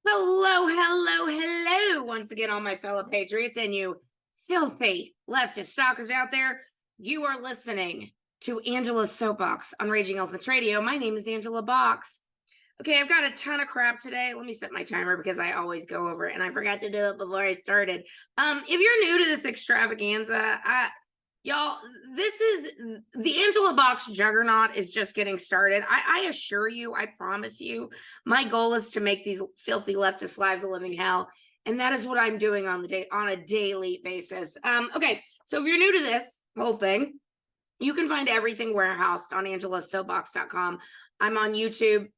Hello, hello, hello, once again, all my fellow patriots and you filthy leftist stalkers out there. You are listening to Angela's Soapbox on Raging Elephants Radio. My name is Angela Box. Okay, I've got a ton of crap today. Let me set my timer because I always go over it and I forgot to do it before I started. If you're new to this extravaganza, y'all, this is the Angela Box juggernaut is just getting started. I assure you, I promise you, my goal is to make these filthy leftist lives a living hell. And that is what I'm doing on a daily basis. Okay, so if you're new to this whole thing, you can find everything warehoused on angelasoapbox.com. I'm on YouTube.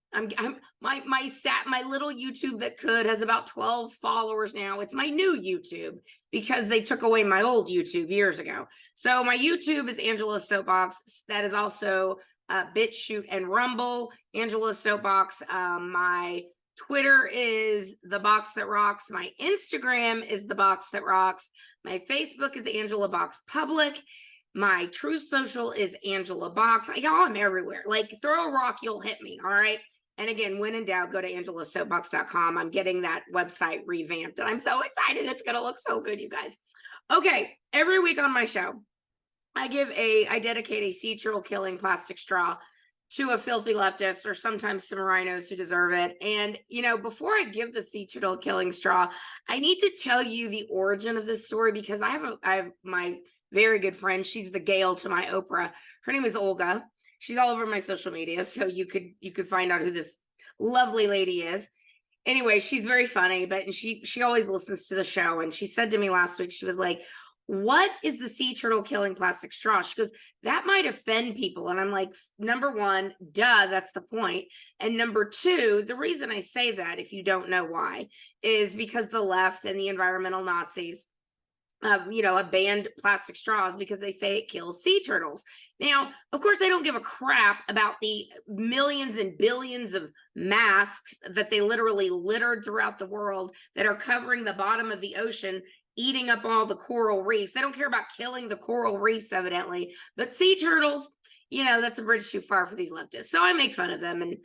My little YouTube that could has about 12 followers now. It's my new YouTube because they took away my old YouTube years ago. So my YouTube is Angela's Soapbox. That is also BitChute and Rumble. Angela's Soapbox. My Twitter is The Box That Rocks. My Instagram is The Box That Rocks. My Facebook is Angela Box Public. My Truth Social is Angela Box. Y'all, I'm everywhere. Like, throw a rock, you'll hit me, all right? And again, when in doubt, go to angelasoapbox.com. I'm getting that website revamped, and I'm so excited. It's going to look so good, you guys. Okay, every week on my show, I dedicate a sea turtle killing plastic straw to a filthy leftist or sometimes some rhinos who deserve it. And, you know, before I give the sea turtle killing straw, I need to tell you the origin of this story because I have my very good friend. She's the Gail to my Oprah. Her name is Olga. She's all over my social media, so you could find out who this lovely lady is. Anyway, she's very funny, but she always listens to the show. And she said to me last week, she was like, "What is the sea turtle killing plastic straw?" She goes, "That might offend people." And I'm like, number one, duh, that's the point. And number two, the reason I say that, if you don't know why, is because the left and the environmental Nazis have banned plastic straws because they say it kills sea turtles. Now, of course, they don't give a crap about the millions and billions of masks that they literally littered throughout the world that are covering the bottom of the ocean, eating up all the coral reefs. They don't care about killing the coral reefs, evidently. But sea turtles, that's a bridge too far for these leftists. So I make fun of them and,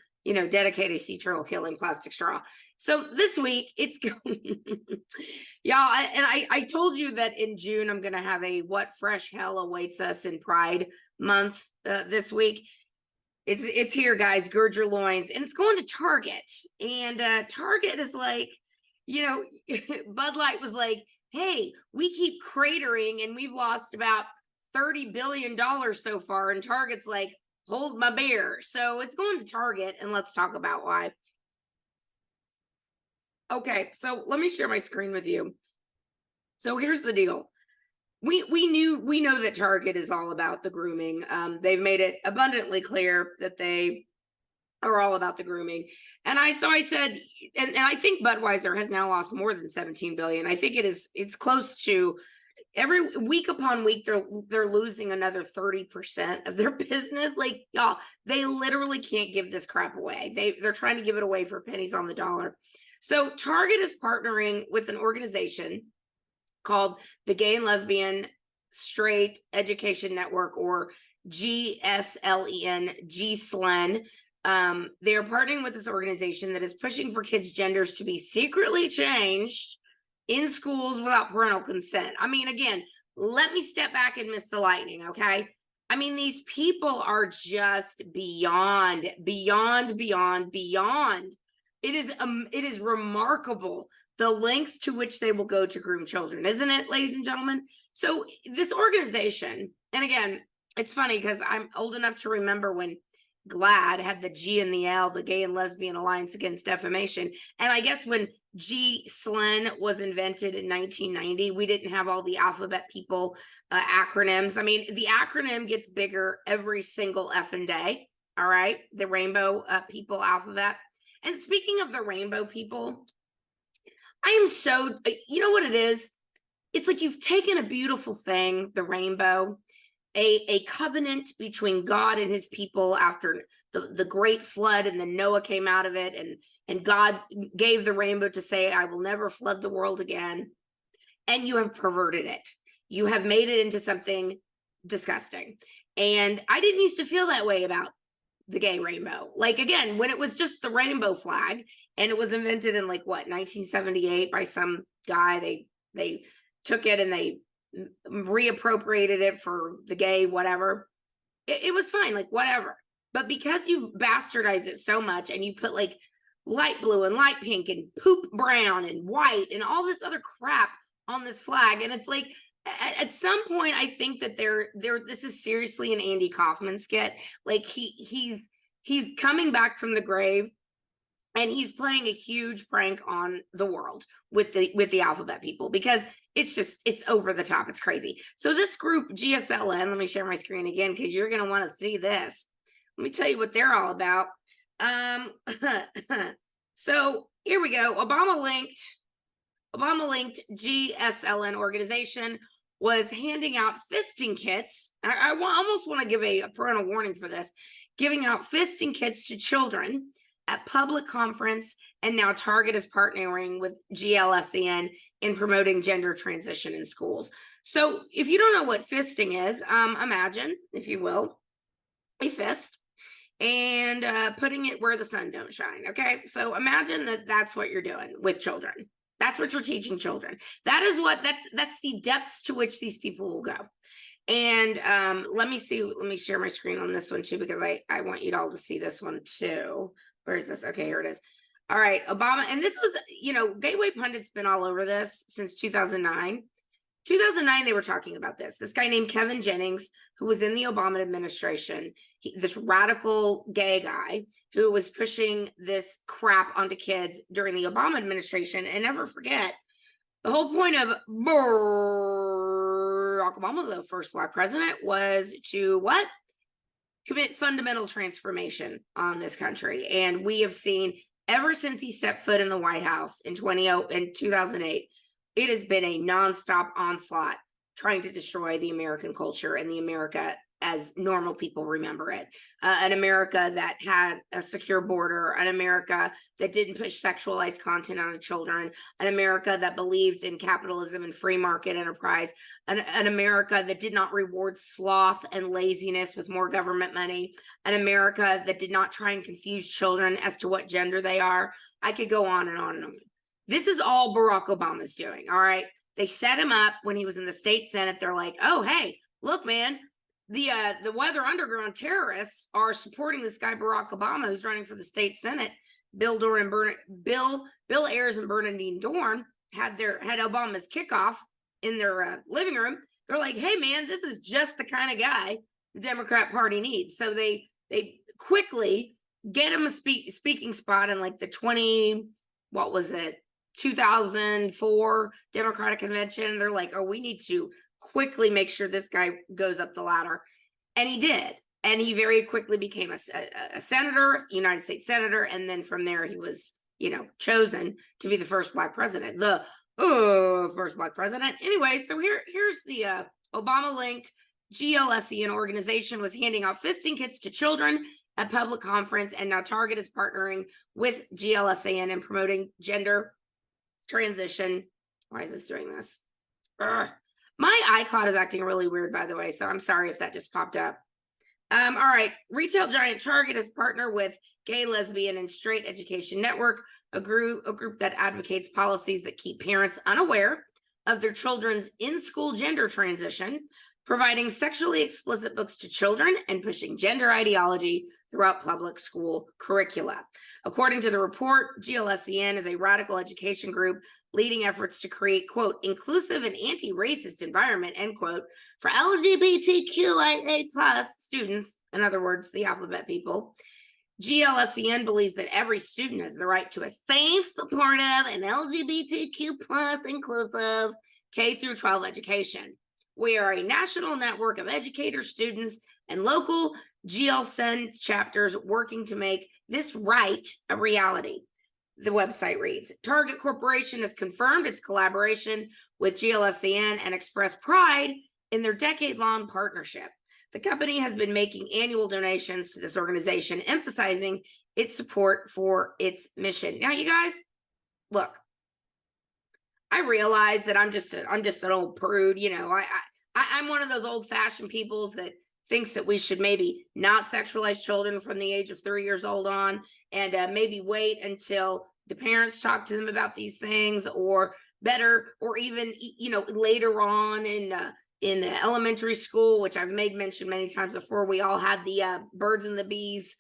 dedicate a sea turtle killing plastic straw. So this week, it's y'all, I told you that in June, I'm going to have a What Fresh Hell Awaits Us in Pride Month this week. It's here, guys. Gird your loins. And it's going to Target. And Target is like, Bud Light was like, "Hey, we keep cratering and we've lost about $30 billion so far." And Target's like, "Hold my beer." So it's going to Target, and let's talk about why. Okay, so let me share my screen with you. So here's the deal. We know that Target is all about the grooming. They've made it abundantly clear that they are all about the grooming. And I said, and I think Budweiser has now lost more than 17 billion. I think it's close to every week upon week, they're losing another 30% of their business. Like, y'all, they literally can't give this crap away. They're trying to give it away for pennies on the dollar. So Target is partnering with an organization called the Gay and Lesbian Straight Education Network, or GSLEN, GSLEN. They are partnering with this organization that is pushing for kids' genders to be secretly changed in schools without parental consent. I mean, again, let me step back and miss the lightning, okay? I mean, these people are just beyond. It is remarkable the lengths to which they will go to groom children, isn't it, ladies and gentlemen? So this organization, and again, it's funny because I'm old enough to remember when GLAAD had the G and the L, the Gay and Lesbian Alliance Against Defamation. And I guess when GSLEN was invented in 1990, we didn't have all the alphabet people acronyms. I mean, the acronym gets bigger every single effing day, all right? The Rainbow People alphabet. And speaking of the rainbow people, I am so, you know what it is? It's like you've taken a beautiful thing, the rainbow, a covenant between God and his people after the great flood, and then Noah came out of it, and God gave the rainbow to say, "I will never flood the world again." And you have perverted it. You have made it into something disgusting. And I didn't used to feel that way about the gay rainbow. Like, again, when it was just the rainbow flag, and it was invented in 1978 by some guy. They took it and they reappropriated it for the gay whatever. It was fine, whatever. But because you've bastardized it so much, and you put light blue and light pink and poop brown and white and all this other crap on this flag, and it's at some point, I think that this is seriously an Andy Kaufman skit. He's coming back from the grave, and he's playing a huge prank on the world with the alphabet people, because it's over the top. It's crazy. So this group, GSLN, let me share my screen again, because you're going to want to see this. Let me tell you what they're all about. So here we go. Obama linked GSLN organization was handing out fisting kits. I almost want to give a parental warning for this. Giving out fisting kits to children at public conference, and now Target is partnering with GLSEN in promoting gender transition in schools. So if you don't know what fisting is, imagine, if you will, a fist, and putting it where the sun don't shine. Okay, so imagine that's what you're doing with children. That's what you're teaching children. That's the depths to which these people will go. And let me share my screen on this one too, because I want you all to see this one too. Where is this? Okay, here it is. All right, Obama, and this was, Gateway Pundit's been all over this since 2009. 2009, they were talking about this. This guy named Kevin Jennings, who was in the Obama administration, this radical gay guy who was pushing this crap onto kids during the Obama administration. And never forget, the whole point of Barack Obama, the first Black president, was to what? Commit fundamental transformation on this country. And we have seen, ever since he stepped foot in the White House in 2008, it has been a nonstop onslaught trying to destroy the American culture and the America as normal people remember it. An America that had a secure border, an America that didn't push sexualized content on children, an America that believed in capitalism and free market enterprise, an America that did not reward sloth and laziness with more government money, an America that did not try and confuse children as to what gender they are. I could go on and on and on. This is all Barack Obama's doing, all right? They set him up when he was in the state Senate. They're like, oh, hey, look, man, the Weather Underground terrorists are supporting this guy, Barack Obama, who's running for the state Senate. Bill Ayers and Bernadine Dorn had Obama's kickoff in their living room. They're like, hey, man, this is just the kind of guy the Democrat Party needs. So they quickly get him a speaking spot in the 2004 Democratic Convention. They're like, oh, we need to quickly make sure this guy goes up the ladder. And he did. And he very quickly became a senator, United States senator. And then from there, he was, chosen to be the first Black president, first Black president. Anyway, so here's the Obama-linked GLSEN organization was handing out fisting kits to children at public conference. And now Target is partnering with GLSEN and promoting gender transition. Why is this doing this? My iCloud is acting really weird, by the way, so I'm sorry if that just popped up. All right, retail giant Target is partner with Gay, Lesbian, and Straight Education Network, a group that advocates policies that keep parents unaware of their children's in-school gender transition, providing sexually explicit books to children, and pushing gender ideology throughout public school curricula. According to the report, GLSEN is a radical education group leading efforts to create, quote, inclusive and anti-racist environment, end quote, for LGBTQIA+ students, in other words, the alphabet people. GLSEN believes that every student has the right to a safe, supportive, and LGBTQ+ inclusive K through 12 education. We are a national network of educators, students, and local GLSEN chapters working to make this right a reality. The website reads, Target Corporation has confirmed its collaboration with GLSEN and expressed pride in their decade-long partnership. The company has been making annual donations to this organization, emphasizing its support for its mission. Now, you guys, look, I realize that I'm just an old prude. I'm one of those old-fashioned peoples that thinks that we should maybe not sexualize children from the age of 3 years old on, and maybe wait until the parents talk to them about these things, or better, or even later on in elementary school, which I've made mention many times before. We all had the birds and the bees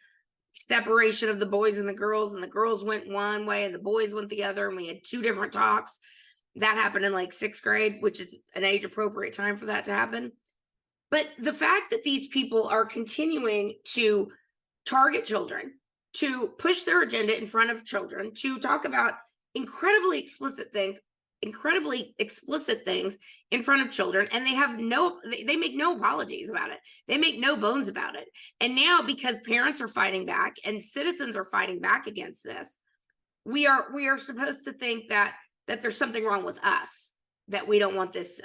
separation of the boys and the girls, and the girls went one way and the boys went the other, and we had two different talks. That happened in like 6th grade, which is an age appropriate time for that to happen. But the fact that these people are continuing to target children, to push their agenda in front of children, to talk about incredibly explicit things in front of children, and they make no apologies about it. They make no bones about it. And now, because parents are fighting back and citizens are fighting back against this, we are supposed to think that there's something wrong with us, that we don't want this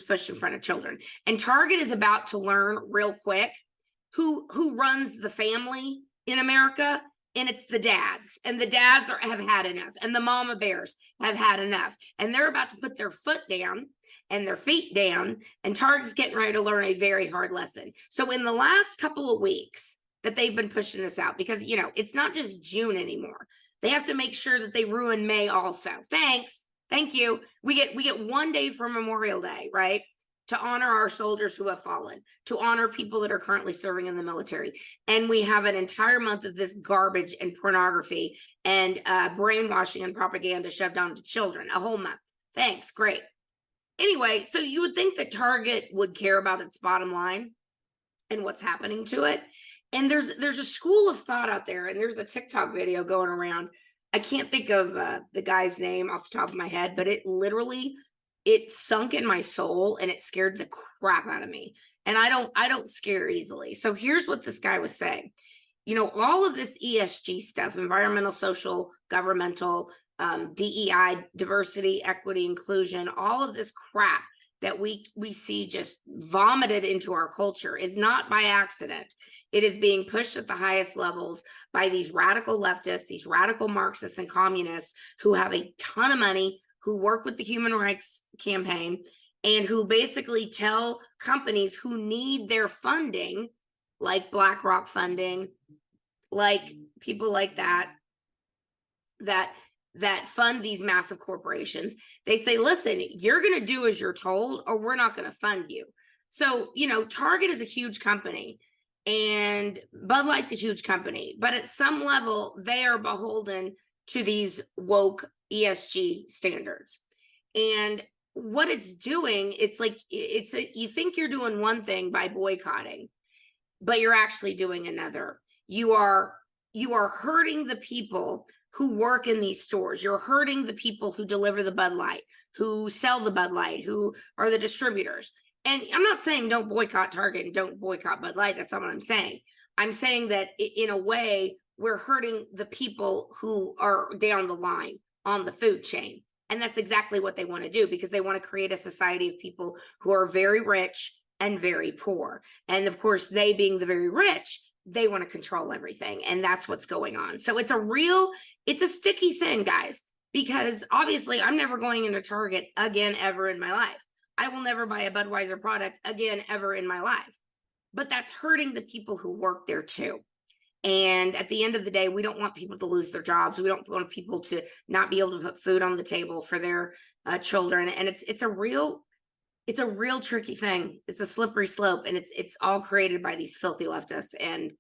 pushed in front of children. And Target is about to learn real quick who runs the family in America. And it's the dads, and the dads have had enough, and the mama bears have had enough, and they're about to put their foot down and their feet down, and Target's getting ready to learn a very hard lesson. So in the last couple of weeks that they've been pushing this out, because it's not just June anymore, they have to make sure that they ruin May also. Thank you. We get 1 day for Memorial Day, right, to honor our soldiers who have fallen, to honor people that are currently serving in the military. And we have an entire month of this garbage and pornography and brainwashing and propaganda shoved onto children, a whole month. Thanks, great. Anyway, so you would think that Target would care about its bottom line and what's happening to it. And there's a school of thought out there, and there's a TikTok video going around. I can't think of the guy's name off the top of my head, but it sunk in my soul, and it scared the crap out of me. And I don't scare easily. So here's what this guy was saying. All of this ESG stuff, environmental, social, governmental, DEI, diversity, equity, inclusion, all of this crap that we see just vomited into our culture is not by accident. It is being pushed at the highest levels by these radical leftists, these radical Marxists and communists who have a ton of money, who work with the Human Rights Campaign, and who basically tell companies who need their funding, like BlackRock funding, like people like that fund these massive corporations. They say, listen, you're going to do as you're told, or we're not going to fund you. So, Target is a huge company, and Bud Light's a huge company, but at some level, they are beholden to these woke ESG standards. And what it's doing, it's like you think you're doing one thing by boycotting, but you're actually doing another. You are hurting the people who work in these stores. You're hurting the people who deliver the Bud Light, who sell the Bud Light, who are the distributors. And I'm not saying don't boycott Target and don't boycott Bud Light. That's not what I'm saying. I'm saying that in a way, we're hurting the people who are down the line on the food chain. And that's exactly what they want to do, because they want to create a society of people who are very rich and very poor. And of course, they being the very rich, they want to control everything. And that's what's going on. So it's a sticky thing, guys, because obviously I'm never going into Target again, ever in my life. I will never buy a Budweiser product again, ever in my life. But that's hurting the people who work there too. And at the end of the day, we don't want people to lose their jobs. We don't want people to not be able to put food on the table for their children. And it's a real tricky thing. It's a slippery slope, and it's all created by these filthy leftists. And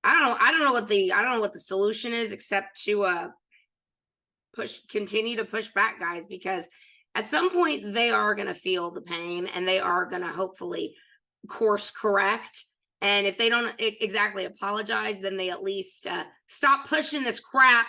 I don't know what the solution is, except to continue to push back, guys, because at some point they are going to feel the pain, and they are going to hopefully course correct. And if they don't exactly apologize, then they at least stop pushing this crap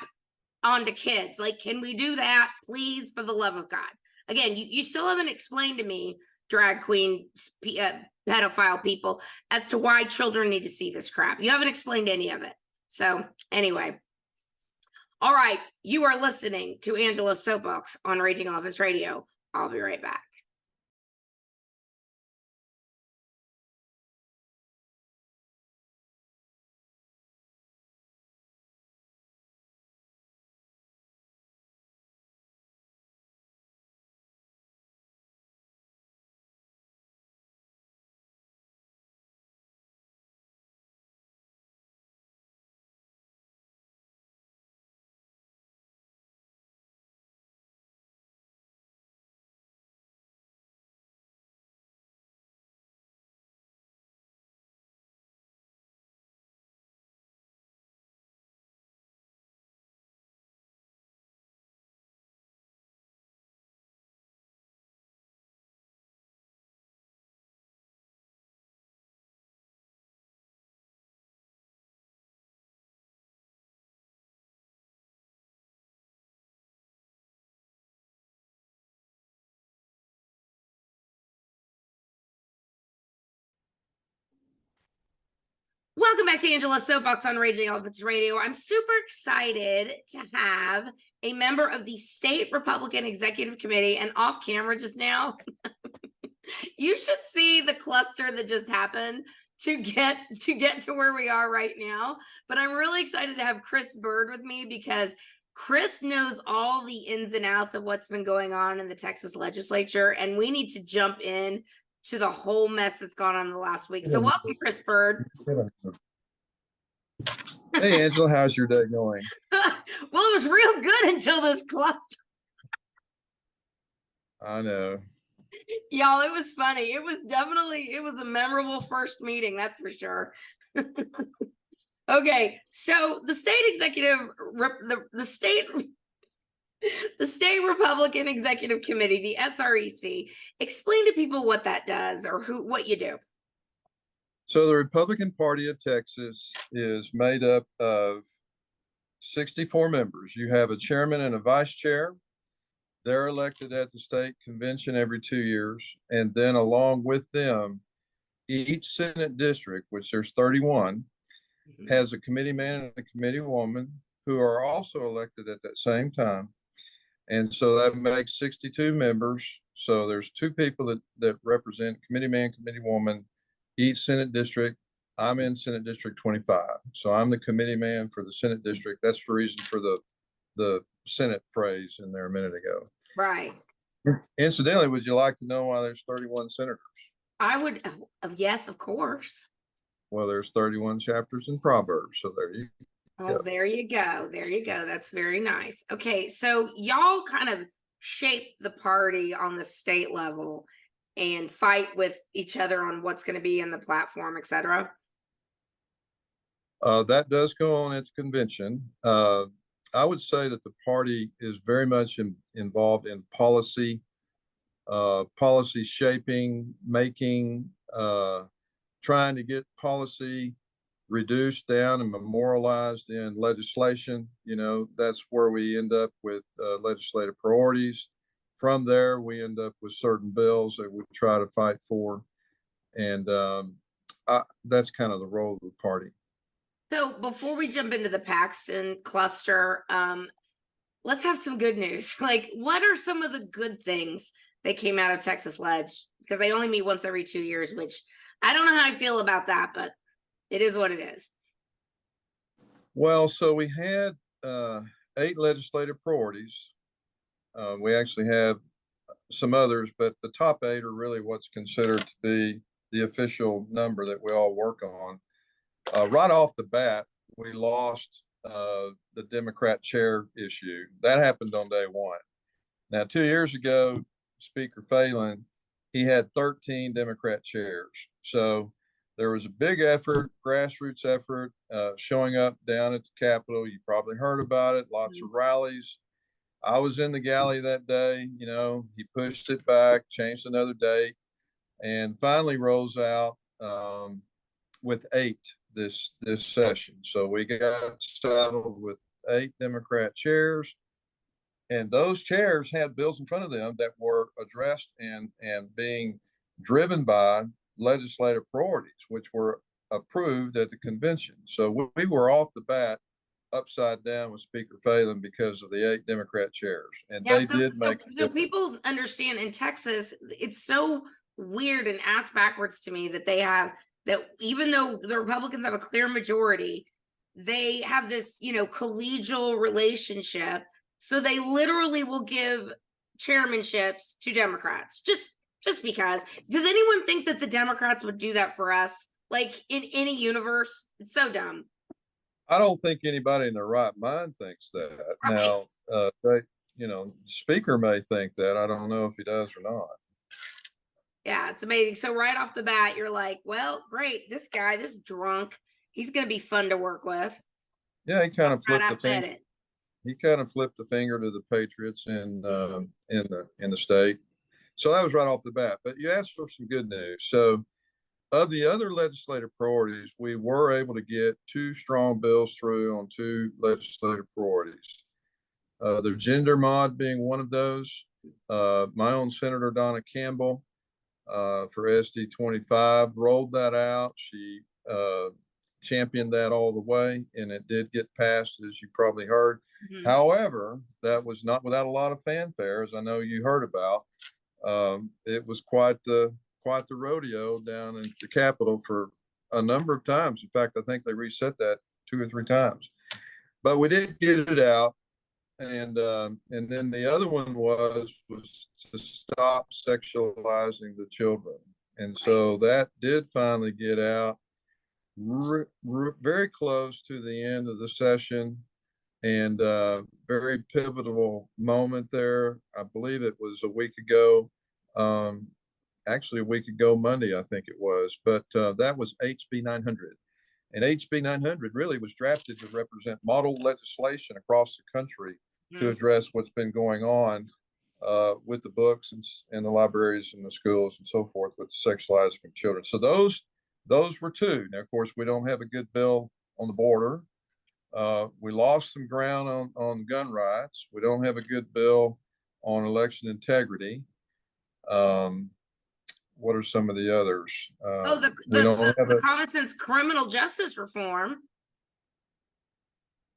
onto kids. Like, can we do that, please, for the love of God? Again, you still haven't explained to me, drag queen, pedophile people, as to why children need to see this crap. You haven't explained any of it. So anyway, all right, you are listening to Angela's Soapbox on Raging Elephants Radio. I'll be right back. Welcome back to Angela's Soapbox on Raging Elephants Radio. I'm super excited to have a member of the State Republican Executive Committee, and off camera just now, you should see the cluster that just happened to get to where we are right now. But I'm really excited to have Chris Byrd with me because Chris knows all the ins and outs of what's been going on in the Texas legislature, and we need to jump in to the whole mess that's gone on in the last week. So welcome, Chris Byrd. Hey, Angela, how's your day going? Well, it was real good until this cluster. I know. Y'all, it was funny. It was a memorable first meeting, that's for sure. Okay, so the state executive, the state Republican Executive Committee, the SREC, explain to people what that does or what you do. So the Republican Party of Texas is made up of 64 members. You have a chairman and a vice chair. They're elected at the state convention every 2 years. And then along with them, each Senate district, which there's 31, has a committee man and a committee woman who are also elected at that same time. And so that makes 62 members. So there's two people that represent committee man, committee woman, each Senate district. I'm in Senate District 25. So I'm the committee man for the Senate district. That's the reason for the Senate phrase in there a minute ago. Right. Incidentally, would you like to know why there's 31 senators? I would, yes, of course. Well, there's 31 chapters in Proverbs. So there you go. Oh, there you go. There you go. That's very nice. Okay, so y'all kind of shape the party on the state level and fight with each other on what's going to be in the platform, et cetera. That does go on at the convention. I would say that the party is very much involved in policy shaping, making, trying to get policy reduced down and memorialized in legislation. You know, that's where we end up with legislative priorities. From there, we end up with certain bills that we try to fight for. And that's kind of the role of the party. So before we jump into the Paxton cluster, let's have some good news. Like, what are some of the good things that came out of Texas Ledge? Because they only meet once every 2 years, which I don't know how I feel about that, but it is what it is. Well, so we had 8 legislative priorities. We actually have some others, but the top 8 are really what's considered to be the official number that we all work on. Right off the bat, we lost the Democrat chair issue. That happened on day one. Now, 2 years ago, Speaker Phelan, he had 13 Democrat chairs. So there was a big effort, grassroots effort, showing up down at the Capitol. You probably heard about it, lots of rallies. I was in the galley that day. You know, he pushed it back, changed another date, and finally rolls out with 8 this session. So we got settled with 8 Democrat chairs, and those chairs had bills in front of them that were addressed and being driven by legislative priorities, which were approved at the convention. So we were off the bat upside down with Speaker Phelan because of the 8 Democrat chairs, and yeah, they did make. So people understand in Texas, it's so weird and ass backwards to me that they have that, even though the Republicans have a clear majority, they have this, you know, collegial relationship. So they literally will give chairmanships to Democrats just because. Does anyone think that the Democrats would do that for us? Like, in any universe? It's so dumb. I don't think anybody in their right mind thinks that. Right. Now, the speaker may think that. I don't know if he does or not. Yeah, it's amazing. So right off the bat, you're like, well, great. This guy, this drunk, he's going to be fun to work with. Yeah, he kind of flipped the finger. He kind of flipped the finger to the Patriots in the state. So that was right off the bat. But you asked for some good news. So of the other legislative priorities, we were able to get 2 strong bills through on 2 legislative priorities. The gender mod being one of those. My own Senator Donna Campbell for SD 25 rolled that out. She championed that all the way, and it did get passed, as you probably heard. Mhm. However, that was not without a lot of fanfare, as I know you heard about. It was quite the rodeo down in the Capitol for a number of times. In fact, I think they reset that 2 or 3 times. But we did get it out, and then the other one was to stop sexualizing the children, and so that did finally get out very close to the end of the session, and very pivotal moment there. I believe it was a week ago, actually a week ago Monday, I think it was, but that was HB 900. And HB 900 really was drafted to represent model legislation across the country to address what's been going on with the books and the libraries and the schools and so forth with sexualizing of children. So those were two. Now, of course, we don't have a good bill on the border. We lost some ground on gun rights. We don't have a good bill on election integrity. What are some of the others? The common sense criminal justice reform.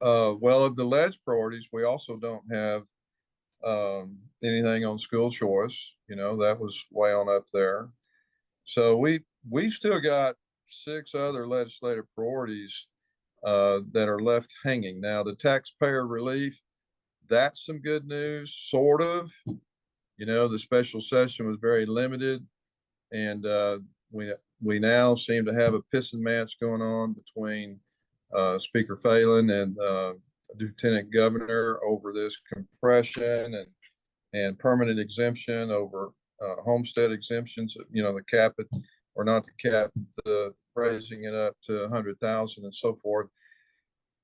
Well, of the ledge priorities, we also don't have anything on school choice. That was way on up there. So we still got 6 other legislative priorities that are left hanging. Now, the taxpayer relief, that's some good news, sort of. The special session was very limited, and we now seem to have a pissing match going on between Speaker Phelan and Lieutenant Governor over this compression and permanent exemption over homestead exemptions. The cap it or not the cap, the raising it up to 100,000 and so forth.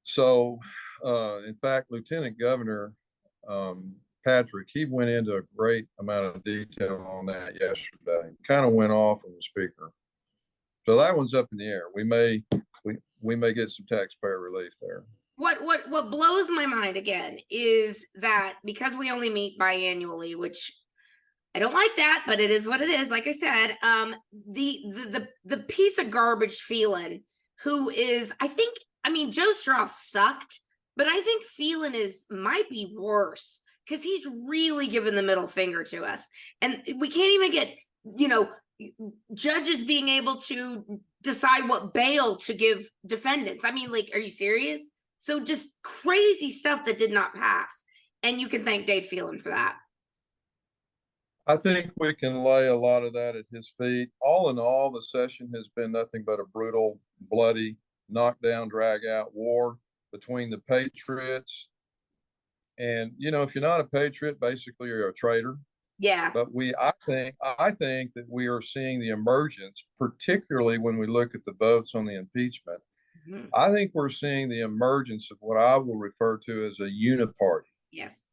So, in fact, Lieutenant Governor Patrick, he went into a great amount of detail on that yesterday. Kind of went off on the speaker. So that one's up in the air. We may get some taxpayer relief there. What blows my mind again is that because we only meet biannually, which I don't like that, but it is what it is. Like I said, the piece of garbage Phelan, who is, Joe Straw sucked, but I think Phelan might be worse because he's really giving the middle finger to us. And we can't even get, judges being able to decide what bail to give defendants. Are you serious? So just crazy stuff that did not pass. And you can thank Dave Phelan for that. I think we can lay a lot of that at his feet. All in all, the session has been nothing but a brutal, bloody, knockdown, drag out war between the patriots. And, if you're not a patriot, basically you're a traitor. Yeah. But I think that we are seeing the emergence, particularly when we look at the votes on the impeachment. Mm-hmm. I think we're seeing the emergence of what I will refer to as a uniparty. Yes.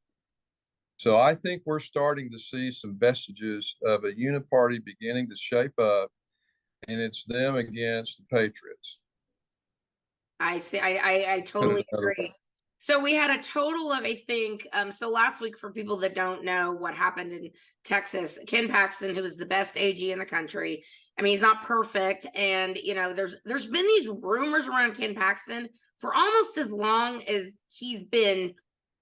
So I think we're starting to see some vestiges of a uniparty beginning to shape up, and it's them against the patriots. I see. I totally agree. So we had a total of, so last week, for people that don't know what happened in Texas, Ken Paxton, who is the best AG in the country. He's not perfect. And, there's been these rumors around Ken Paxton for almost as long as he's been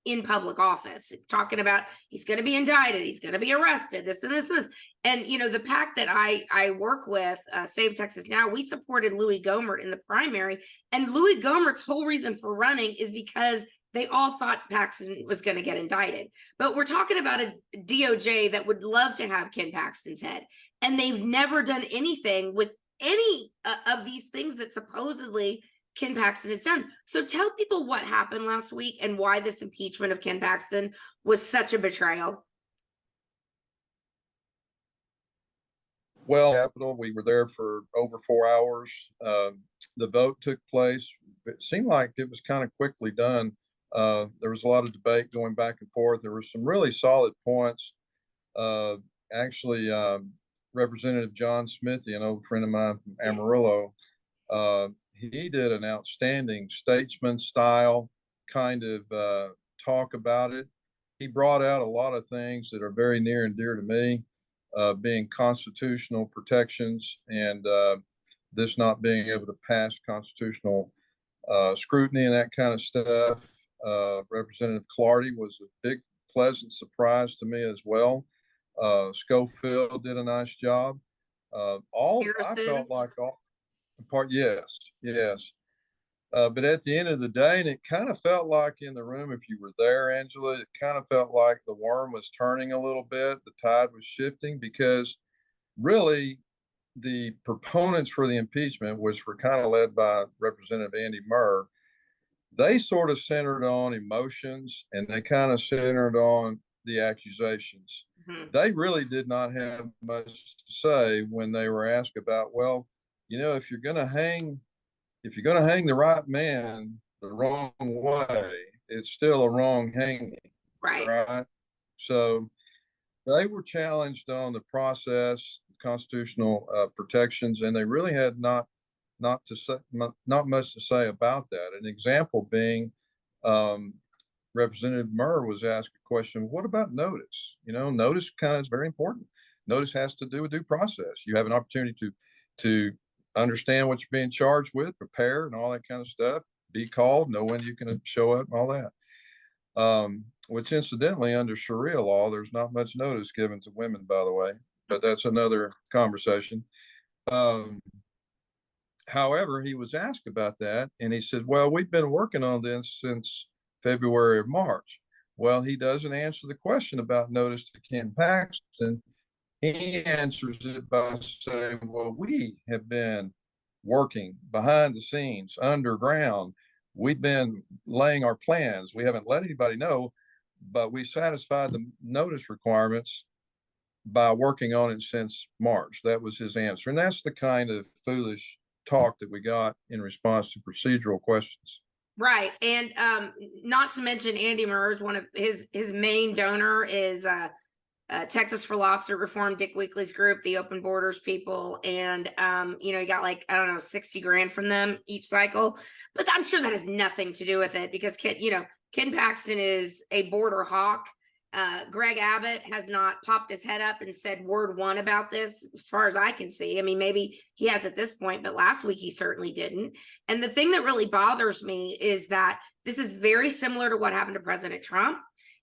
in public office, talking about he's going to be indicted, he's going to be arrested, this and this and this. And, the PAC that I work with, Save Texas Now, we supported Louis Gohmert in the primary. And Louis Gohmert's whole reason for running is because they all thought Paxton was going to get indicted. But we're talking about a DOJ that would love to have Ken Paxton's head. And they've never done anything with any of these things that supposedly Ken Paxton has done. So tell people what happened last week and why this impeachment of Ken Paxton was such a betrayal. Well, Capitol, we were there for over 4 hours. The vote took place. It seemed like it was kind of quickly done. There was a lot of debate going back and forth. There were some really solid points. Representative John Smithy, an old friend of mine from Amarillo, he did an outstanding statesman style kind of talk about it. He brought out a lot of things that are very near and dear to me, being constitutional protections and this not being able to pass constitutional scrutiny and that kind of stuff. Representative Clardy was a big, pleasant surprise to me as well. Schofield did a nice job. I felt like yes, yes. But at the end of the day, and it kind of felt like in the room, if you were there, Angela, it kind of felt like the worm was turning a little bit. The tide was shifting because really the proponents for the impeachment, which were kind of led by Representative Andy Murr, they sort of centered on emotions and they kind of centered on the accusations. Mm-hmm. They really did not have much to say when they were asked about, well, if you're going to hang the right man the wrong way, it's still a wrong hanging. Right. So they were challenged on the process, constitutional protections, and they really had not much to say about that. An example being, Representative Murr was asked a question: what about notice? Notice kind of is very important. Notice has to do with due process. You have an opportunity to understand what you're being charged with, prepare, and all that kind of stuff. Be called, know when you can show up, and all that. Which incidentally, under Sharia law, there's not much notice given to women, by the way, but that's another conversation. However, he was asked about that, and he said, well, we've been working on this since February or March. Well, he doesn't answer the question about notice to Ken Paxton. He answers it by saying, well, we have been working behind the scenes, underground. We've been laying our plans. We haven't let anybody know, but we satisfied the notice requirements by working on it since March. That was his answer. And that's the kind of foolish talk that we got in response to procedural questions. Right. And not to mention Andy Murr's, one of his main donor is Texas for Lawsuit Reform, Dick Weekly's group, the Open Borders people. And, he got like, I don't know, 60 grand from them each cycle. But I'm sure that has nothing to do with it because, Ken Paxton is a border hawk. Greg Abbott has not popped his head up and said word one about this, as far as I can see. I mean, maybe he has at this point, but last week he certainly didn't. And the thing that really bothers me is that this is very similar to what happened to President Trump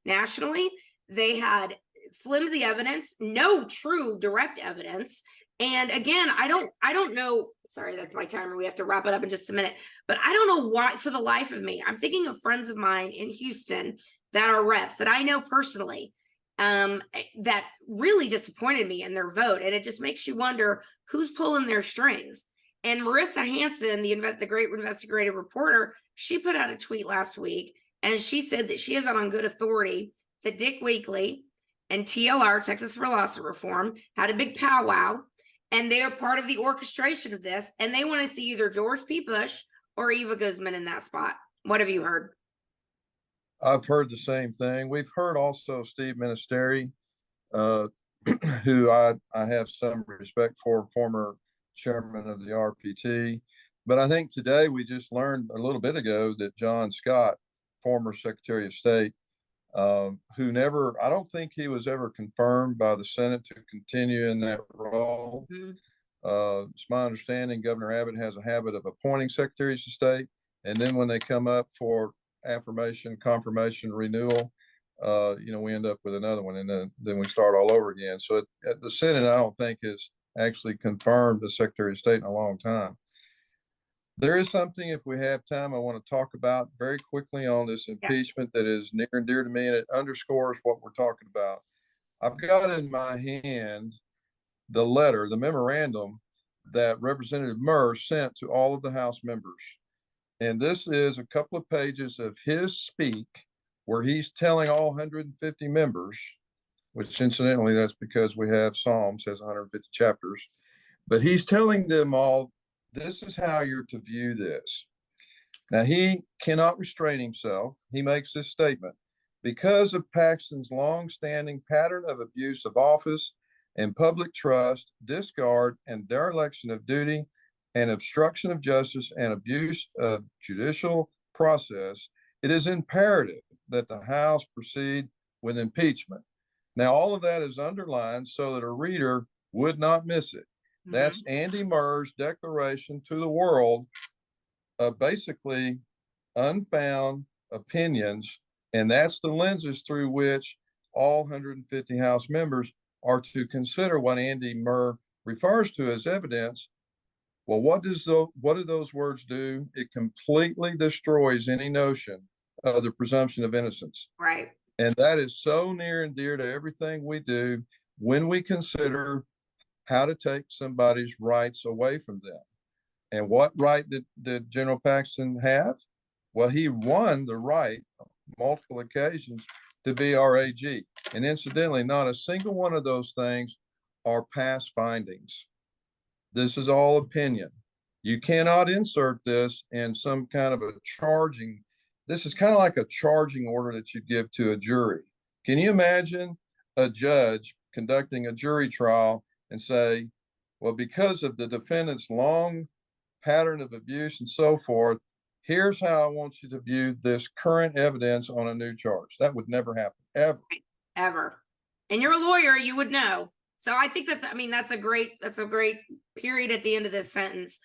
nationally. They had flimsy evidence, no true direct evidence. And again, I don't know. Sorry, that's my timer. We have to wrap it up in just a minute. But I don't know why, for the life of me, I'm thinking of friends of mine in Houston that are reps that I know personally, that really disappointed me in their vote. And it just makes you wonder who's pulling their strings. And Marissa Hanson, the great investigative reporter, she put out a tweet last week, and she said that she has it on good authority that Dick Weekly and TLR, Texas for Lawsuit Reform, had a big powwow, and they are part of the orchestration of this, and they want to see either George P. Bush or Eva Guzman in that spot. What have you heard? I've heard the same thing. We've heard also Steve Ministeri, who I have some respect for, former chairman of the RPT. But I think today we just learned a little bit ago that John Scott, former Secretary of State, I don't think he was ever confirmed by the Senate to continue in that role. Mm-hmm. It's my understanding Governor Abbott has a habit of appointing secretaries of state, and then when they come up for affirmation, confirmation, renewal, we end up with another one, and then we start all over again. So at the Senate, I don't think has actually confirmed the Secretary of State in a long time. There is something, if we have time, I want to talk about very quickly on this impeachment that is near and dear to me, and it underscores what we're talking about. I've got in my hand the memorandum that Representative Murr sent to all of the House members. And this is a couple of pages of his speak where he's telling all 150 members, which incidentally, that's because we have Psalms has 150 chapters, but he's telling them all, this is how you're to view this. Now, he cannot restrain himself. He makes this statement: because of Paxton's long-standing pattern of abuse of office and public trust, disregard and dereliction of duty, and obstruction of justice and abuse of judicial process, it is imperative that the House proceed with impeachment. Now, all of that is underlined so that a reader would not miss it. That's Andy Murr's declaration to the world of basically unfound opinions. And that's the lenses through which all 150 House members are to consider what Andy Murr refers to as evidence. Well, what do those words do? It completely destroys any notion of the presumption of innocence. Right. And that is so near and dear to everything we do when we consider how to take somebody's rights away from them. And what right did General Paxton have? Well, he won the right on multiple occasions to be our AG. And incidentally, not a single one of those things are past findings. This is all opinion. You cannot insert this in some kind of a charging. This is kind of like a charging order that you give to a jury. Can you imagine a judge conducting a jury trial and say, well, because of the defendant's long pattern of abuse and so forth, here's how I want you to view this current evidence on a new charge? That would never happen, ever. Ever. And you're a lawyer, you would know. So I think that's a great period at the end of this sentence.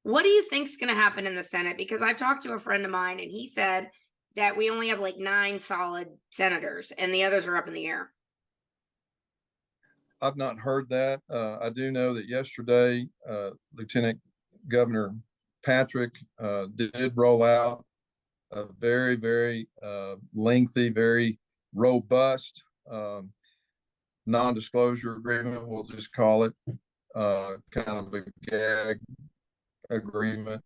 What do you think is going to happen in the Senate? Because I talked to a friend of mine and he said that we only have like 9 solid senators and the others are up in the air. I've not heard that. I do know that yesterday, Lieutenant Governor Patrick did roll out a very, very lengthy, very robust non-disclosure agreement, we'll just call it, kind of a gag agreement.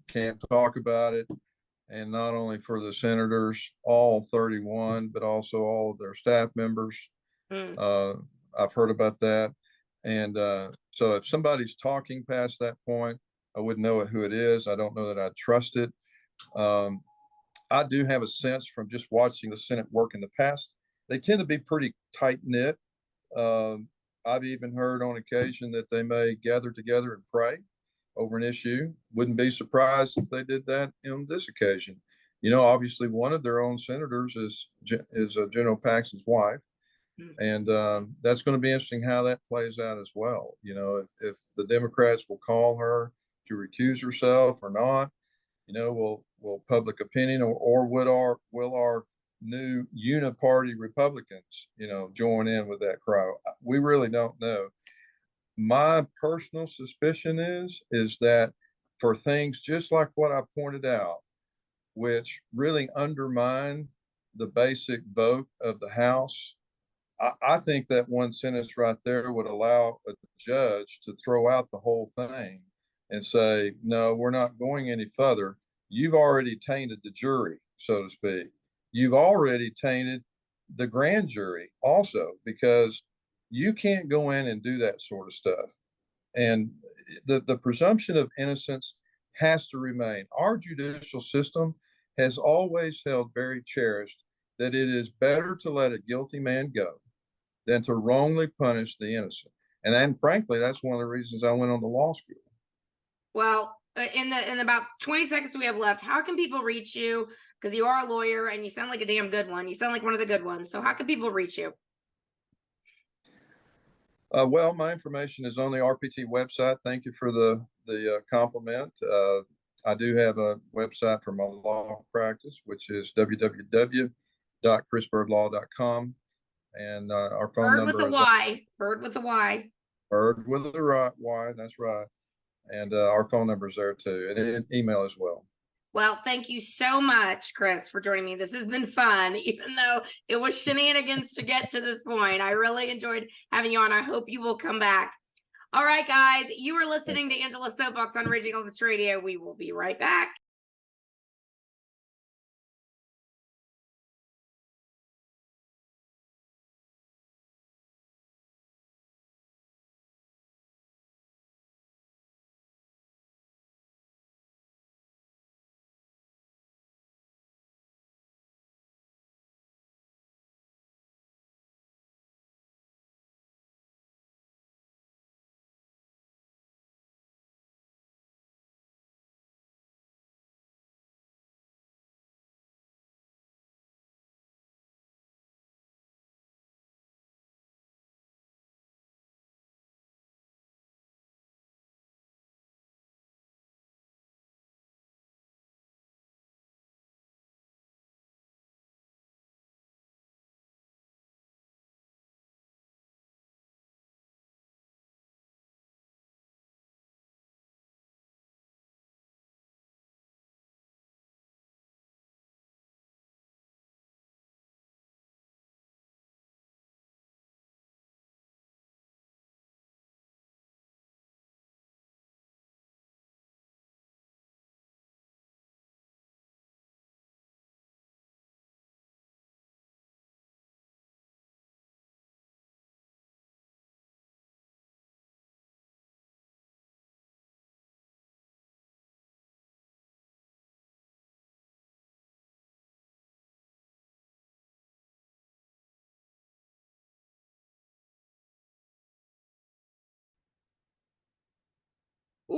Can't talk about it. And not only for the senators, all 31, but also all of their staff members. I've heard about that. And so if somebody's talking past that point, I wouldn't know who it is. I don't know that I trust it. I do have a sense from just watching the Senate work in the past, they tend to be pretty tight knit. I've even heard on occasion that they may gather together and pray over an issue. Wouldn't be surprised if they did that on this occasion. You know, obviously one of their own senators is General Paxton's wife. And that's going to be interesting how that plays out as well. You know, if the Democrats will call her to recuse herself or not, you know, will public opinion or will our new uniparty Republicans, you know, join in with that crowd? We really don't know. My personal suspicion is that for things just like what I pointed out, which really undermine the basic vote of the House, I think that one sentence right there would allow a judge to throw out the whole thing and say, no, we're not going any further. You've already tainted the jury, so to speak. You've already tainted the grand jury also, because you can't go in and do that sort of stuff. And the presumption of innocence has to remain. Our judicial system has always held very cherished that it is better to let a guilty man go than to wrongly punish the innocent. And then, frankly, that's one of the reasons I went on to law school. Well, in about 20 seconds we have left, how can people reach you? Because you are a lawyer and you sound like a damn good one. You sound like one of the good ones. So how can people reach you? Well, my information is on the RPT website. Thank you for the compliment. I do have a website for my law practice, which is www.chrisbyrdlaw.com. And our phone number with a Y. Bird with a Y. Bird with a Y. That's right. And our phone number is there too, and email as well. Well, thank you so much, Chris, for joining me. This has been fun, even though it was shenanigans to get to this point. I really enjoyed having you on. I hope you will come back. All right, guys, you are listening to Angela's Soapbox on Raging Elephants Radio. We will be right back.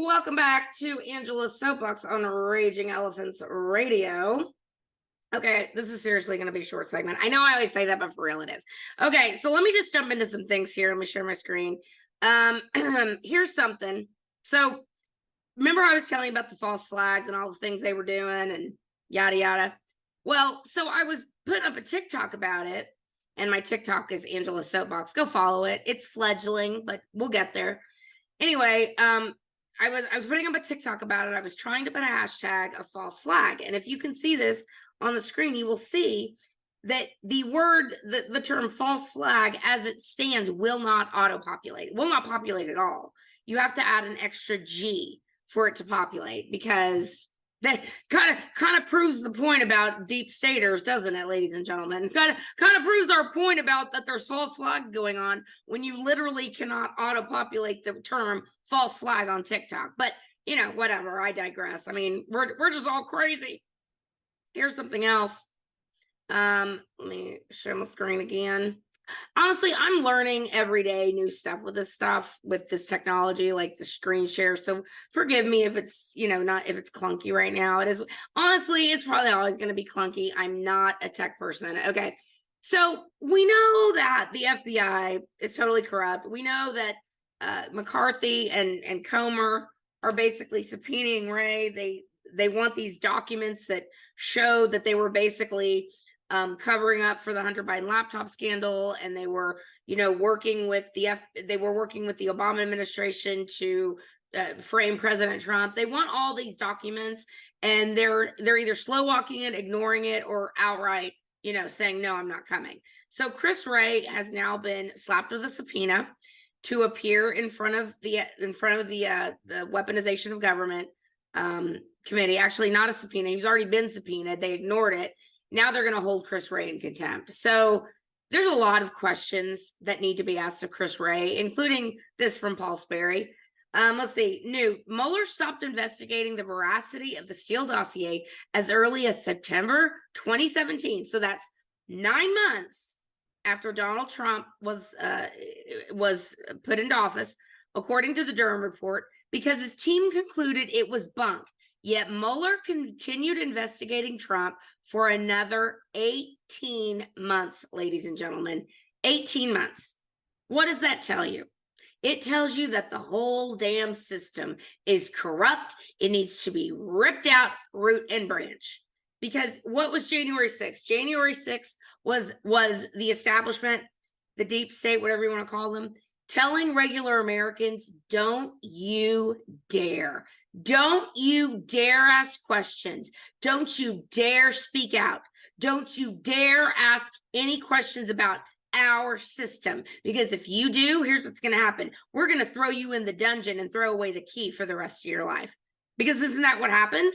Welcome back to Angela's Soapbox on Raging Elephants Radio. Okay, this is seriously going to be a short segment. I know I always say that, but for real it is. Okay, so let me just jump into some things here. Let me share my screen. Here's something. So remember I was telling you about the false flags and all the things they were doing and yada, yada. Well, so I was putting up a TikTok about it, and my TikTok is Angela's Soapbox. Go follow it. It's fledgling, but we'll get there. Anyway, I was putting up a TikTok about it. I was trying to put a hashtag of false flag. And if you can see this on the screen, you will see that the term false flag as it stands will not auto-populate. It will not populate at all. You have to add an extra G for it to populate, because that kind of proves the point about deep staters, doesn't it, ladies and gentlemen? Kind of proves our point about that there's false flags going on when you literally cannot auto-populate the term false flag on TikTok. But you know, whatever. I digress. I mean, we're just all crazy. Here's something else. Let me share my screen again. Honestly, I'm learning every day new stuff with this technology, like the screen share. So forgive me if it's, if it's clunky right now. It is, honestly, it's probably always going to be clunky. I'm not a tech person. Okay. So we know that the FBI is totally corrupt. We know that McCarthy and Comer are basically subpoenaing Ray. They want these documents that show that they were basically covering up for the Hunter Biden laptop scandal, and they were, working with the Obama administration to frame President Trump. They want all these documents, and they're either slow walking it, ignoring it, or outright, saying no, I'm not coming. So Chris Wray has now been slapped with a subpoena to appear in front of the Weaponization of Government committee. Actually, not a subpoena. He's already been subpoenaed. They ignored it. Now they're going to hold Chris Wray in contempt. So there's a lot of questions that need to be asked of Chris Wray, including this from Paul Sperry. Let's see. Mueller stopped investigating the veracity of the Steele dossier as early as September 2017. So that's 9 months after Donald Trump was put into office, according to the Durham report, because his team concluded it was bunk. Yet Mueller continued investigating Trump for another 18 months, ladies and gentlemen. 18 months. What does that tell you? It tells you that the whole damn system is corrupt. It needs to be ripped out, root and branch. Because what was January 6th? January 6th was the establishment, the deep state, whatever you want to call them, telling regular Americans, don't you dare. Don't you dare ask questions. Don't you dare speak out. Don't you dare ask any questions about our system. Because if you do, here's what's going to happen. We're going to throw you in the dungeon and throw away the key for the rest of your life. Because isn't that what happened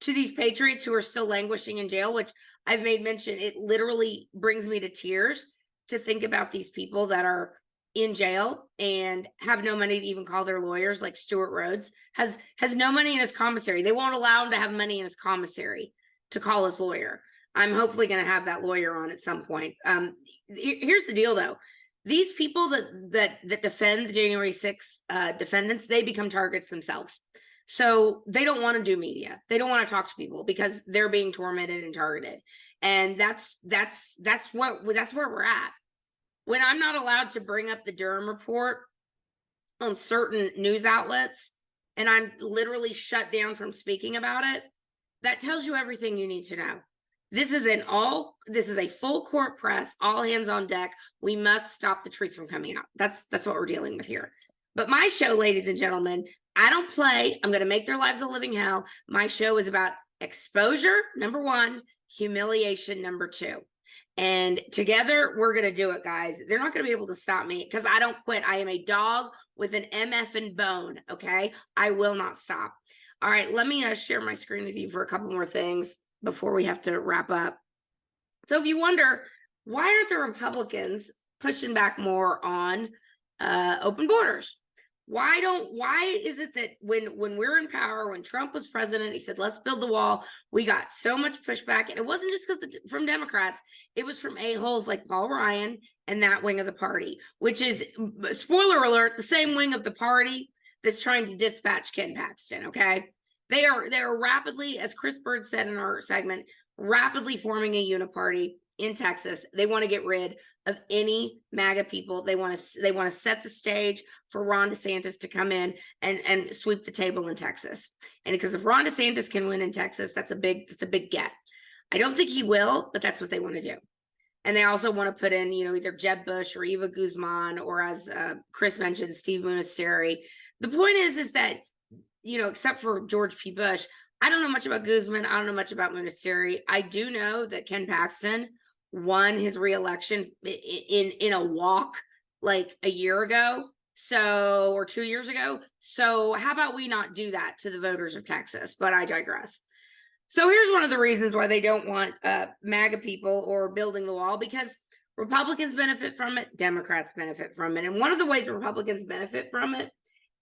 to these patriots who are still languishing in jail, which I've made mention? It literally brings me to tears to think about these people that are in jail and have no money to even call their lawyers, like Stuart Rhodes has no money in his commissary. They won't allow him to have money in his commissary to call his lawyer. I'm hopefully going to have that lawyer on at some point. Here's the deal, though. These people that defend the January 6th defendants, they become targets themselves. So they don't want to do media. They don't want to talk to people because they're being tormented and targeted. And that's where we're at. When I'm not allowed to bring up the Durham report on certain news outlets, and I'm literally shut down from speaking about it, that tells you everything you need to know. This is a full court press, all hands on deck. We must stop the truth from coming out. That's what we're dealing with here. But my show, ladies and gentlemen, I don't play. I'm going to make their lives a living hell. My show is about exposure, number one, humiliation, number two. And together, we're going to do it, guys. They're not going to be able to stop me because I don't quit. I am a dog with an MF and bone, okay? I will not stop. All right, let me share my screen with you for a couple more things before we have to wrap up. So if you wonder, why aren't the Republicans pushing back more on open borders? Why is it that when we're in power, when Trump was president, he said, let's build the wall. We got so much pushback. And it wasn't just from Democrats. It was from a-holes like Paul Ryan and that wing of the party, which is, spoiler alert, the same wing of the party that's trying to dispatch Ken Paxton. Okay. They're rapidly, as Chris Byrd said in our segment, rapidly forming a uniparty in Texas. They want to get rid of any MAGA people. They want to set the stage for Ron DeSantis to come in and sweep the table in Texas. And because if Ron DeSantis can win in Texas, that's a big get. I don't think he will, but that's what they want to do. And they also want to put in, either Jeb Bush or Eva Guzman, or as Chris mentioned, Steve Munisteri. The point is that, except for George P. Bush, I don't know much about Guzman. I don't know much about Munisteri. I do know that Ken Paxton won his reelection in a walk like a year ago, or 2 years ago. So how about we not do that to the voters of Texas? But I digress. So here's one of the reasons why they don't want MAGA people or building the wall, because Republicans benefit from it, Democrats benefit from it. And one of the ways Republicans benefit from it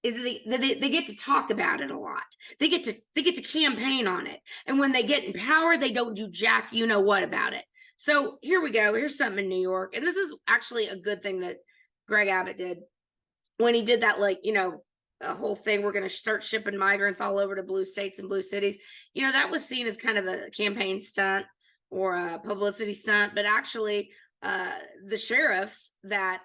is that they get to talk about it a lot. They get to campaign on it. And when they get in power, they don't do jack what about it. So here we go. Here's something in New York. And this is actually a good thing that Greg Abbott did when he did that, a whole thing. We're going to start shipping migrants all over to blue states and blue cities. That was seen as kind of a campaign stunt or a publicity stunt. But actually, the sheriffs that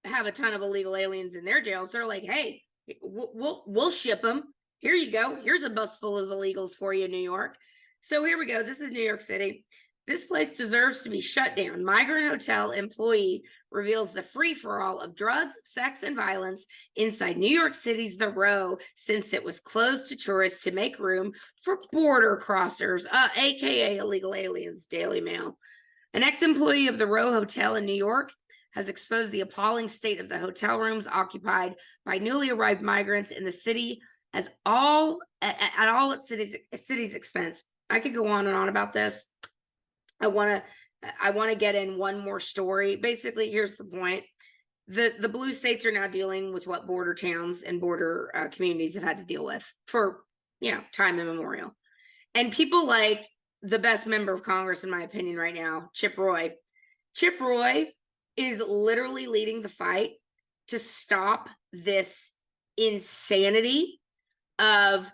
have a ton of illegal aliens in their jails, they're like, hey, we'll ship them. Here you go. Here's a bus full of illegals for you, New York. So here we go. This is New York City. This place deserves to be shut down. Migrant hotel employee reveals the free-for-all of drugs, sex, and violence inside New York City's The Row since it was closed to tourists to make room for border crossers, aka illegal aliens, Daily Mail. An ex-employee of the Row Hotel in New York has exposed the appalling state of the hotel rooms occupied by newly arrived migrants in the city at all its city's expense. I could go on and on about this. I want to get in one more story. Basically, here's the point. The blue states are now dealing with what border towns and border communities have had to deal with for, time immemorial. And people like the best member of Congress, in my opinion, right now, Chip Roy. Chip Roy is literally leading the fight to stop this insanity of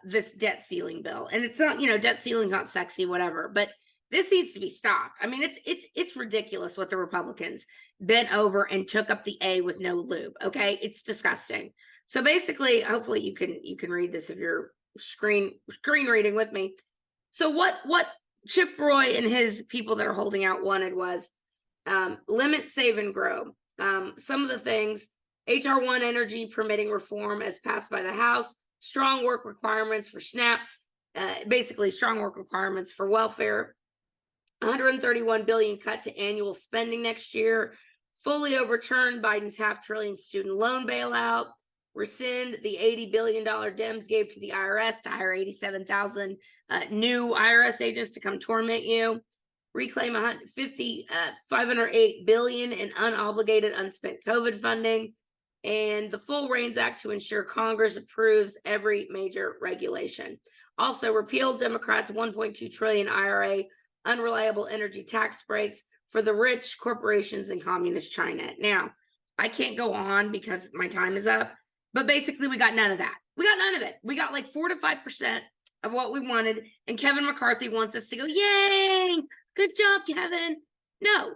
this debt ceiling bill. And it's not, debt ceiling's not sexy, whatever, but this needs to be stopped. I mean, it's ridiculous what the Republicans bent over and took up the A with no lube. Okay, it's disgusting. So basically, hopefully you can read this if you're screen reading with me. So what Chip Roy and his people that are holding out wanted was limit, save, and grow. Some of the things: HR 1 energy permitting reform as passed by the House, strong work requirements for SNAP, basically strong work requirements for welfare. 131 billion cut to annual spending next year, fully overturn Biden's $500 billion student loan bailout, rescind the $80 billion Dems gave to the IRS to hire 87,000 new IRS agents to come torment you, reclaim $508 billion in unobligated unspent COVID funding, and the Full Reins Act to ensure Congress approves every major regulation. Also, repeal Democrats' $1.2 trillion IRA unreliable energy tax breaks for the rich, corporations, and communist China. Now, I can't go on because my time is up, but basically we got none of that. We got none of it. We got like 4 to 5% of what we wanted, and Kevin McCarthy wants us to go, yay, good job, Kevin. No.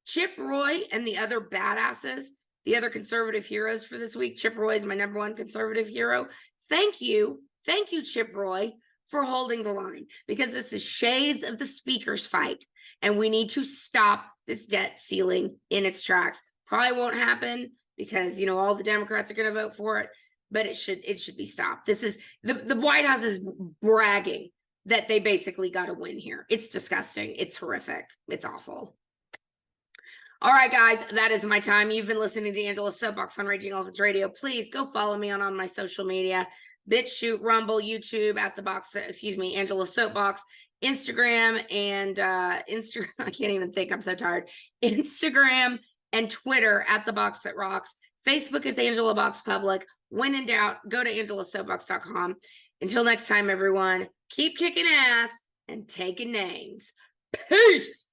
Chip Roy and the other badasses, the other conservative heroes for this week. Chip Roy is my number one conservative hero. Thank you, Chip Roy, for holding the line, because this is shades of the speaker's fight, and we need to stop this debt ceiling in its tracks. Probably won't happen because all the Democrats are going to vote for it, but it should be stopped. This is the White House is bragging that they basically got a win here. It's disgusting. It's horrific. It's awful. All right, guys, that is my time. You've been listening to Angela's Soapbox on Raging Elephants Radio. Please go follow me on my social media. BitChute, Rumble, YouTube, Angela's Soapbox, Instagram, and Instagram. I can't even think. I'm so tired. Instagram and Twitter at The Box That Rocks. Facebook is Angela Box Public. When in doubt, go to angelasoapbox.com. Until next time, everyone, keep kicking ass and taking names. Peace.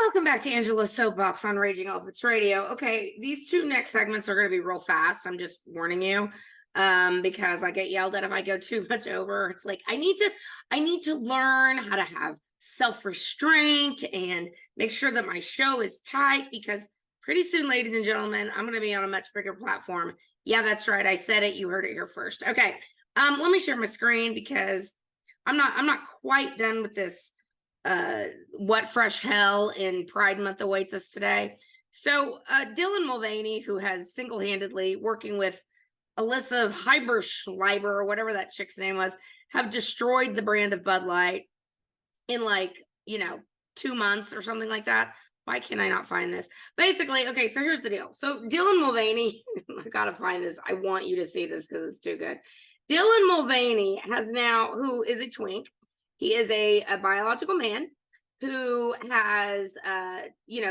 Welcome back to Angela's Soapbox on Raging Elephants Radio. Okay, these two next segments are going to be real fast. I'm just warning you, because I get yelled at if I go too much over. It's like I need to learn how to have self-restraint and make sure that my show is tight, because pretty soon, ladies and gentlemen, I'm going to be on a much bigger platform. Yeah, that's right. I said it. You heard it here first. Okay, let me share my screen because I'm not quite done with this. What fresh hell in Pride Month awaits us today. So Dylan Mulvaney, who has single-handedly working with Alyssa Heiberschleiber or whatever that chick's name was, have destroyed the brand of Bud Light in 2 months or something like that. Why can I not find this? Basically, okay, so here's the deal. So Dylan Mulvaney, I gotta find this. I want you to see this because it's too good. Dylan Mulvaney has now, who is a twink, he is a biological man who has,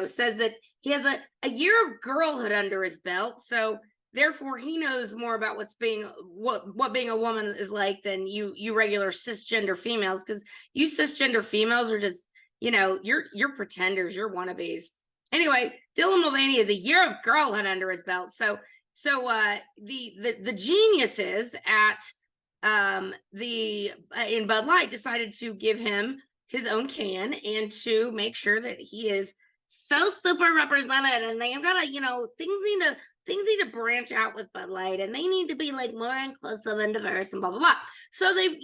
says that he has a year of girlhood under his belt. So therefore, he knows more about what being a woman is like than you regular cisgender females. Because you cisgender females are just, you're pretenders, you're wannabes. Anyway, Dylan Mulvaney is a year of girlhood under his belt. So the geniuses at in Bud Light decided to give him his own can and to make sure that he is so super represented, and they've got to, things need to branch out with Bud Light, and they need to be like more inclusive and diverse and blah blah blah. So they've,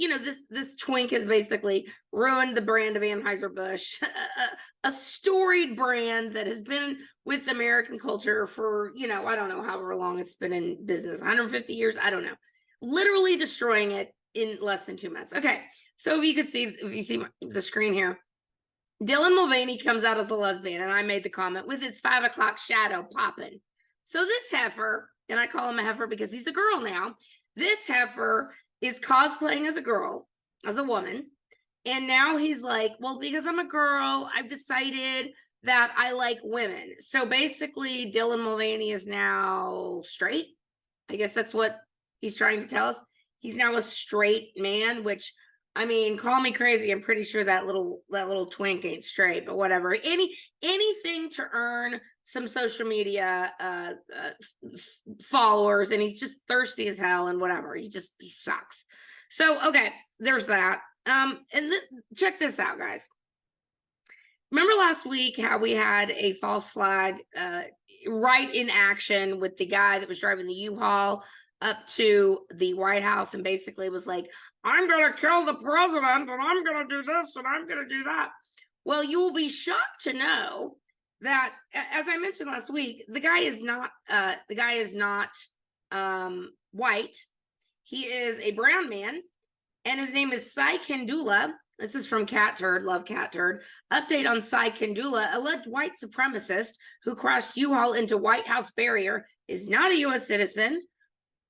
this twink has basically ruined the brand of Anheuser-Busch, a storied brand that has been with American culture for, I don't know however long it's been in business, 150 years, I don't know. Literally destroying it in less than 2 months. Okay, so if you see the screen here, Dylan Mulvaney comes out as a lesbian, and I made the comment with his 5 o'clock shadow popping. So this heifer, and I call him a heifer because he's a girl now, this heifer is cosplaying as a girl, as a woman, and now he's like, well, because I'm a girl, I've decided that I like women. So basically, Dylan Mulvaney is now straight. I guess that's what he's trying to tell us. He's now a straight man, which, I mean, call me crazy. I'm pretty sure that little twink ain't straight, but whatever. Anything to earn some social media followers, and he's just thirsty as hell and whatever. He sucks. So, okay, there's that. Check this out, guys. Remember last week how we had a false flag right in action with the guy that was driving the U-Haul up to the White House and basically was like, I'm going to kill the president, and I'm going to do this, and I'm going to do that. Well, you will be shocked to know that, as I mentioned last week, the guy is not white. He is a brown man, and his name is Cy Kendula. This is from Cat Turd, love Cat Turd. Update on Cy Kendula, alleged white supremacist who crashed U-Haul into White House barrier, is not a U.S. citizen,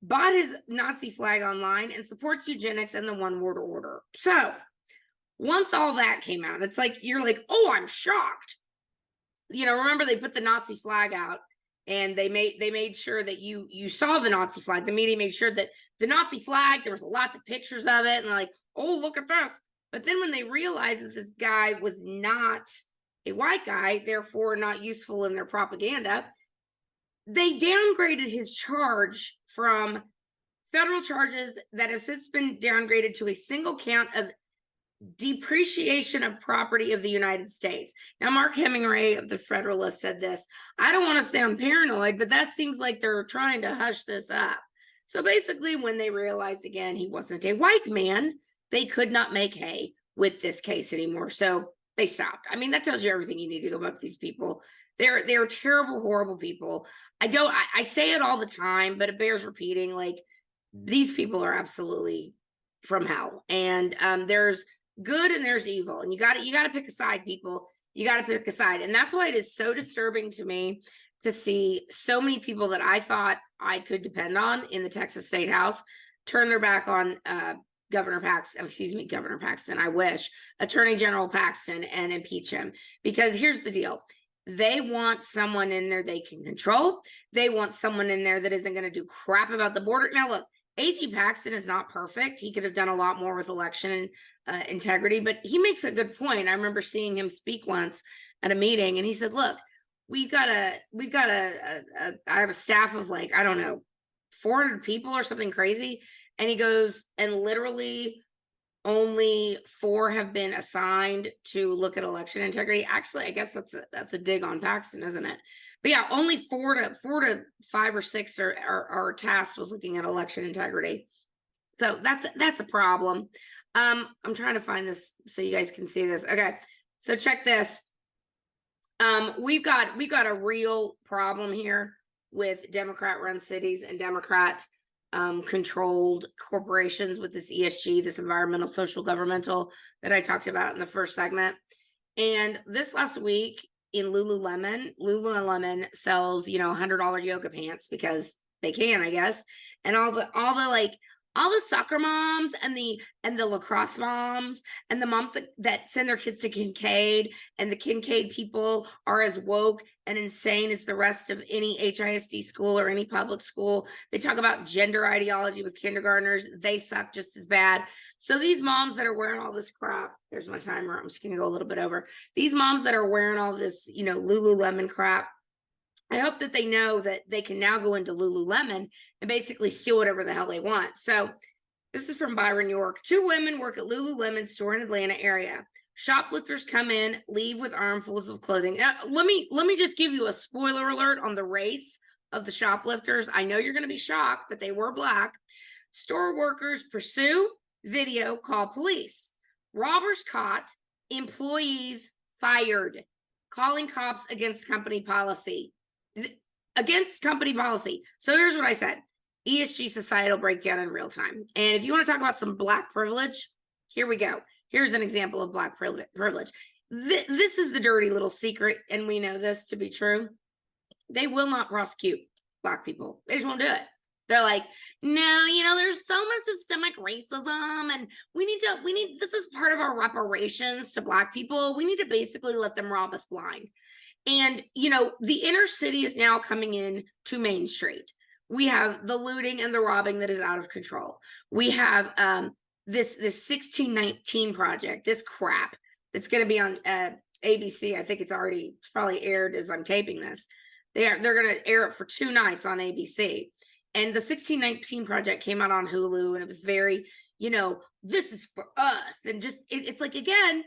bought his Nazi flag online, and supports eugenics and the one-world order. So once all that came out, it's like, you're like, oh, I'm shocked. Remember they put the Nazi flag out, and they made sure that you saw the Nazi flag. The media made sure that the Nazi flag, there was lots of pictures of it, and they're like, oh, look at this. But then when they realized that this guy was not a white guy, therefore not useful in their propaganda, they downgraded his charge from federal charges that have since been downgraded to a single count of depreciation of property of the United States. Now, Mark Hemingway of the Federalist said this. I don't want to sound paranoid, but that seems like they're trying to hush this up. So basically, when they realized again he wasn't a white man, they could not make hay with this case anymore. So they stopped. I mean, that tells you everything you need to go about these people. They're terrible, horrible people. I say it all the time, but it bears repeating. Like, these people are absolutely from hell, and there's good and there's evil, and you got to pick a side, people. You got to pick a side, and that's why it is so disturbing to me to see so many people that I thought I could depend on in the Texas State House turn their back on Governor Paxton. I wish Attorney General Paxton, and impeach him, because here's the deal. They want someone in there they can control. They want someone in there that isn't going to do crap about the border. Now, look, AG Paxton is not perfect. He could have done a lot more with election integrity, but he makes a good point. I remember seeing him speak once at a meeting, and he said, look, I have a staff of like, I don't know, 400 people or something crazy. And he goes, and literally only 4 have been assigned to look at election integrity. Actually, I guess that's a dig on Paxton, isn't it? But yeah, only 4 to 5 or 6 are tasked with looking at election integrity. So that's a problem. I'm trying to find this so you guys can see this. Okay, so check this. We've got a real problem here with Democrat-run cities and Democrat controlled corporations with this ESG, this environmental, social, governmental that I talked about in the first segment. And this last week in Lululemon sells, $100 yoga pants because they can, I guess. And all the soccer moms and the lacrosse moms and the moms that send their kids to Kincaid, and the Kincaid people are as woke and insane as the rest of any HISD school or any public school. They talk about gender ideology with kindergartners. They suck just as bad. So these moms that are wearing all this crap, there's my timer. I'm just going to go a little bit over. These moms that are wearing all this, Lululemon crap, I hope that they know that they can now go into Lululemon and basically steal whatever the hell they want. So this is from Byron York. 2 women work at Lululemon store in Atlanta area. Shoplifters come in, leave with armfuls of clothing. Let me just give you a spoiler alert on the race of the shoplifters. I know you're going to be shocked, but they were black. Store workers pursue, video, call police. Robbers caught, employees fired. Calling cops against company policy. So here's what I said. ESG societal breakdown in real time. And if you want to talk about some black privilege, here we go. Here's an example of black privilege. This is the dirty little secret, and we know this to be true. They will not prosecute black people. They just won't do it. They're like, no, there's so much systemic racism, and this is part of our reparations to black people. We need to basically let them rob us blind. And, the inner city is now coming in to Main Street. We have the looting and the robbing that is out of control. We have this 1619 project, this crap that's going to be on ABC. I think it's probably aired as I'm taping this. They're going to air it for 2 nights on ABC. And the 1619 project came out on Hulu, and it was very, this is for us. And just, it's like, again,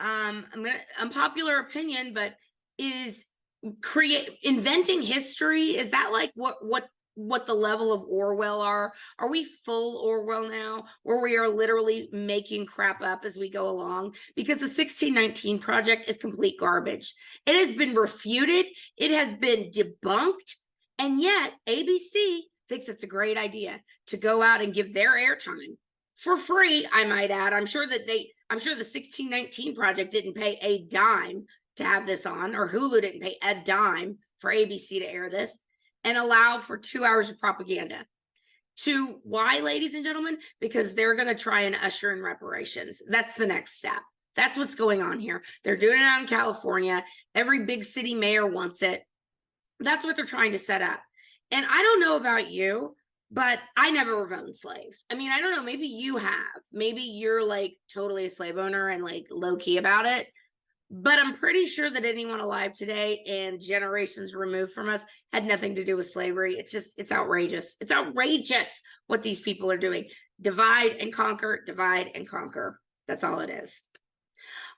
unpopular opinion, but is inventing history, is that like what the level of Orwell are? Are we full Orwell now, where we are literally making crap up as we go along? Because the 1619 project is complete garbage. It has been refuted, it has been debunked, and yet ABC thinks it's a great idea to go out and give their airtime for free, I might add. I'm sure the 1619 project didn't pay a dime to have this on, or Hulu didn't pay a dime for ABC to air this, and allow for 2 hours of propaganda. Why, ladies and gentlemen? Because they're going to try and usher in reparations. That's the next step. That's what's going on here. They're doing it out in California. Every big city mayor wants it. That's what they're trying to set up. And I don't know about you, but I never have owned slaves. I mean, I don't know, maybe you have. Maybe you're like totally a slave owner and like low key about it. But I'm pretty sure that anyone alive today and generations removed from us had nothing to do with slavery. It's outrageous. It's outrageous what these people are doing. Divide and conquer, divide and conquer. That's all it is.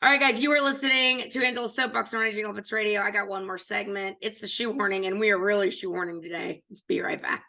All right, guys, you are listening to Angela's Soapbox on Raging Elephants Radio. I got one more segment. It's the shoehorning, and we are really shoehorning today. Be right back.